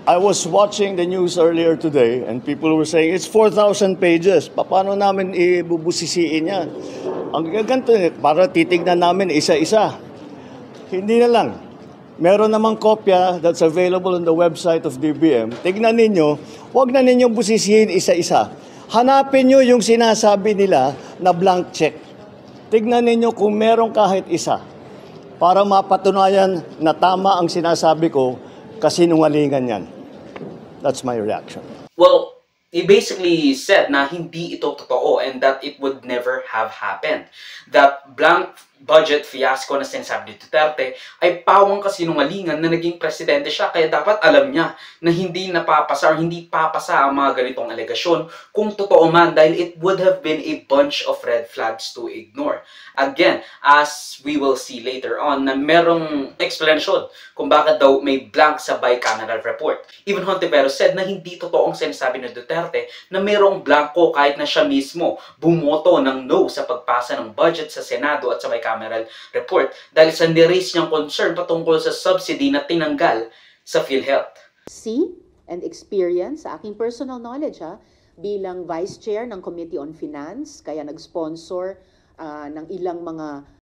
I was watching the news earlier today and people were saying it's 4,000 pages. Paano namin ibubusisiin yan? Ang gaganto, para titignan namin isa-isa. Hindi na lang. Meron namang kopya that's available on the website of DBM. Tignan ninyo, huwag na ninyong busisihin isa-isa. Hanapin nyo yung sinasabi nila na blank check. Tignan ninyo kung meron kahit isa para mapatunayan na tama ang sinasabi ko kasi nungalingan yan. That's my reaction. Well, he basically said na hindi ito totoo and that it would never have happened. That blank budget fiasco na sinasabi ni Duterte ay pawang kasinungalingan na naging presidente siya, kaya dapat alam niya na hindi napapasa or hindi papasa ang mga ganitong alegasyon kung totoo man, dahil it would have been a bunch of red flags to ignore. Again, as we will see later on, na merong explanation kung bakit daw may blank sa bicameral report. Even Hontiveros said na hindi totoo ang sinasabi ni Duterte na merong blanco kahit na siya mismo bumoto ng no sa pagpasa ng budget sa Senado at sa bicameral report dahil sa niraise niyang concern patungkol sa subsidy na tinanggal sa PhilHealth. See and experience sa aking personal knowledge bilang Vice Chair ng Committee on Finance, kaya nag-sponsor ng ilang mga